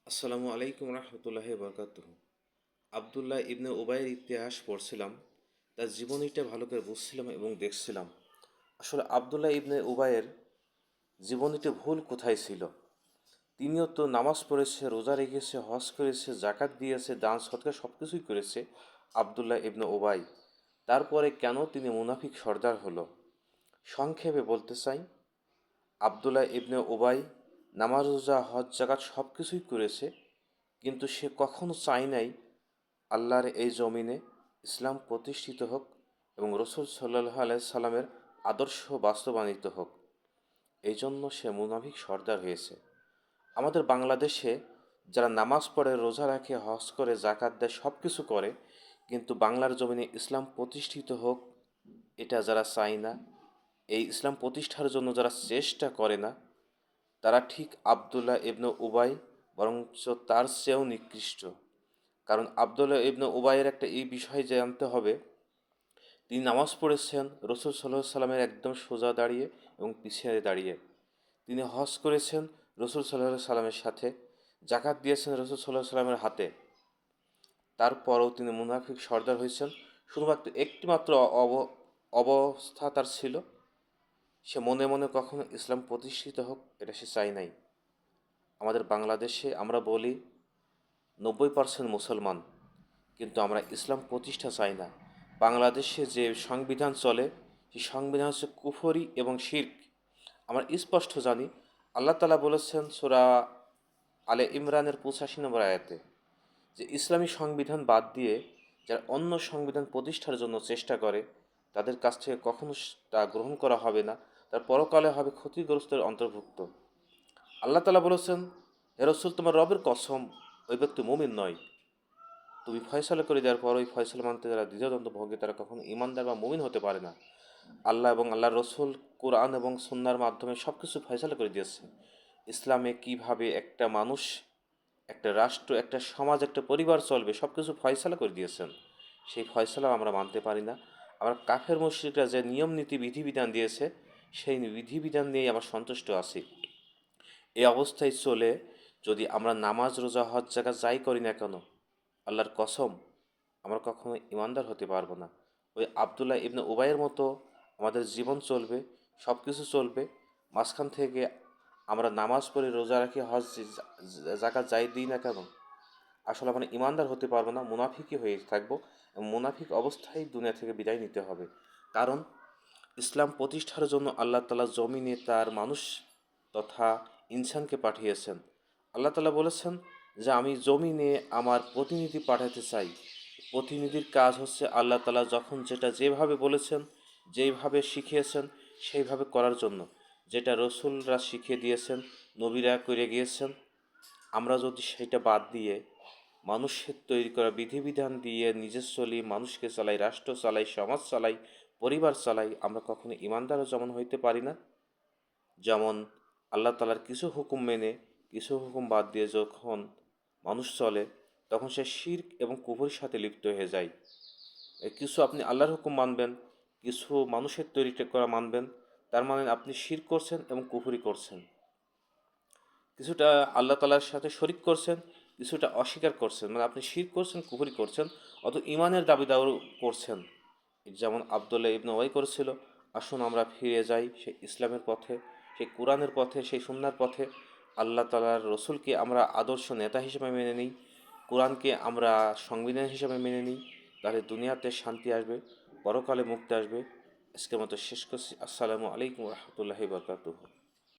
আসসালামু আলাইকুম রহমতুল্লাহ বরকাতুহ। আবদুল্লাহ ইবনে উবাইয়ের ইতিহাস পড়ছিলাম, তার জীবনীটা ভালো করে বুঝছিলাম এবং দেখছিলাম। আসলে আবদুল্লাহ ইবনে উবাইয়ের জীবনীতে ভুল কোথায় ছিল? তিনিও তো নামাজ পড়েছে, রোজা রেখেছে, হজ করেছে, জাকাত দিয়েছে, দান সদকা সব কিছুই করেছে আবদুল্লাহ ইবনে উবাই। তারপরে কেন তিনি মুনাফিক সর্দার হলো? সংক্ষেপে বলতে চাই, আবদুল্লাহ ইবনে উবাই নামাজ রোজা হজ জাকাত সব কিছুই করেছে, কিন্তু সে কখনো চায় নাই আল্লাহর এই জমিনে ইসলাম প্রতিষ্ঠিত হোক এবং রসুল সাল্লাহ সাল্লামের আদর্শ বাস্তবায়িত হোক। এই জন্য সে মুনাফিক সর্দার হয়েছে। আমাদের বাংলাদেশে যারা নামাজ পড়ে, রোজা রাখে, হজ করে, জাকাত দেয়, সব কিছু করে, কিন্তু বাংলার জমিনে ইসলাম প্রতিষ্ঠিত হোক এটা যারা চায় না, এই ইসলাম প্রতিষ্ঠার জন্য যারা চেষ্টা করে না, তারা ঠিক আবদুল্লাহ ইবনে উবাই বরঞ্চ তার চেয়েও নিকৃষ্ট। কারণ আবদুল্লাহ ইবনে উবাইয়ের একটা এই বিষয় জানতে হবে, তিনি নামাজ পড়েছেন রসুল সাল্লাহ সাল্লামের একদম সোজা দাঁড়িয়ে এবং পিছিয়ে দাঁড়িয়ে। তিনি হজ করেছেন রসুল সাল্লাহ সাল্লামের সাথে, জাকাত দিয়েছেন রসুল সাল্লাহ সাল্লামের হাতে। তারপরও তিনি মুনাফিক সর্দার হয়েছেন। শুধুমাত্র একটিমাত্র অবস্থা তার ছিল, সে মনে মনে কখনো ইসলাম প্রতিষ্ঠিত হোক এটা সে চায় নাই। আমাদের বাংলাদেশে আমরা বলি 90% মুসলমান, কিন্তু আমরা ইসলাম প্রতিষ্ঠা চাই না। বাংলাদেশে যে সংবিধান চলে, সেই সংবিধান হচ্ছে কুফরি এবং শিরক। আমরা স্পষ্ট জানি, আল্লাহ তালা বলেছেন সূরা আলে ইমরানের 85 নম্বর আয়াতে, যে ইসলামী সংবিধান বাদ দিয়ে যারা অন্য সংবিধান প্রতিষ্ঠার জন্য চেষ্টা করে, তাদের কাছ থেকে কখনো তা গ্রহণ করা হবে না, তার পরকালে হবে ক্ষতিগ্রস্তের অন্তর্ভুক্ত। আল্লাহ তালা বলেছেন, হে রসুল, তোমার রবের কসম, ওই ব্যক্তি মুমিন নয়। তুমি ফয়সালা করে দেওয়ার পর ওই ফয়সালা মানতে যারা দ্বিধাদ্বন্দ্ব ভোগে, তারা কখনো ইমানদার বা মুমিন হতে পারে না। আল্লাহ এবং আল্লাহর রসুল কোরআন এবং সুন্নাহর মাধ্যমে সব কিছু ফয়সালা করে দিয়েছে। ইসলামে কিভাবে একটা মানুষ, একটা রাষ্ট্র, একটা সমাজ, একটা পরিবার চলবে, সব কিছু ফয়সালা করে দিয়েছেন। সেই ফয়সালা আমরা মানতে পারি না। আমরা কাফের মুশরিকরা যে নিয়ম নীতি বিধিবিধান দিয়েছে, সেই বিধিবিধান নিয়েই আমরা সন্তুষ্ট আছি। এই অবস্থায় চলে যদি আমরা নামাজ রোজা হজ জাকাত যাই করি না কেন, আল্লাহর কসম, আমরা কখনো ইমানদার হতে পারবো না। ওই আবদুল্লাহ ইবনে উবাইয়ের মতো আমাদের জীবন চলবে, সব কিছু চলবে, মাঝখান থেকে আমরা নামাজ পড়ে, রোজা রাখি, হজ জাকাত যাই দিই না কেন, আসলে আমরা ইমানদার হতে পারবো না, মুনাফিকই হয়ে থাকবো। মুনাফিক অবস্থায় দুনিয়া থেকে বিদায় নিতে হবে। কারণ ইসলাম প্রতিষ্ঠার জন্য আল্লাহ তালা জমিনে তার মানুষ তথা ইনসানকে পাঠিয়েছেন। আল্লাহ তালা বলেছেন যে আমি জমিনে আমার প্রতিনিধি পাঠাতে চাই। প্রতিনিধির কাজ হচ্ছে আল্লাহ তালা যখন যেটা যেভাবে বলেছেন, যেইভাবে শিখিয়েছেন, সেইভাবে করার জন্য। যেটা রসুলরা শিখিয়ে দিয়েছেন, নবীরা করে গিয়েছেন, আমরা যদি সেটা বাদ দিয়ে মানুষের তৈরি করা বিধিবিধান দিয়ে নিজে চলি, মানুষকে চালাই, রাষ্ট্র চালাই, সমাজ চালাই, পরিবার চালাই, আমরা কখনো ইমানদারও যেমন হইতে পারি না। যেমন আল্লাহ তালার কিছু হুকুম মেনে কিছু হুকুম বাদ দিয়ে যখন মানুষ চলে, তখন সে শিরক এবং কুফরের সাথে লিপ্ত হয়ে যায়। কিছু আপনি আল্লাহর হুকুম মানবেন, কিছু মানুষের তৈরি করা মানবেন, তার মানে আপনি শিরক করছেন এবং কুফরি করছেন। কিছুটা আল্লাহ তালার সাথে শরিক করছেন, কিছুটা অস্বীকার করছেন, মানে আপনি শিরক করছেন, কুফরি করছেন, অত ইমানের দাবি দাওয়া করছেন। যেমন আবদুল্লাহ ইবনে ওয়াই করেছিল। আসুন আমরা ফিরে যাই সেই ইসলামের পথে, সেই কোরআনের পথে, সেই সুন্নাহর পথে। আল্লাহ তালার রসুলকে আমরা আদর্শ নেতা হিসেবে মেনে নিই, কোরআনকে আমরা সংবিধান হিসেবে মেনে নিই। তাহলে দুনিয়াতে শান্তি আসবে, পরকালে মুক্তি আসবে। আজকের মতো শেষ করছি। আসসালামু আলাইকুম রহমতুল্লাহি বরকাতুহু।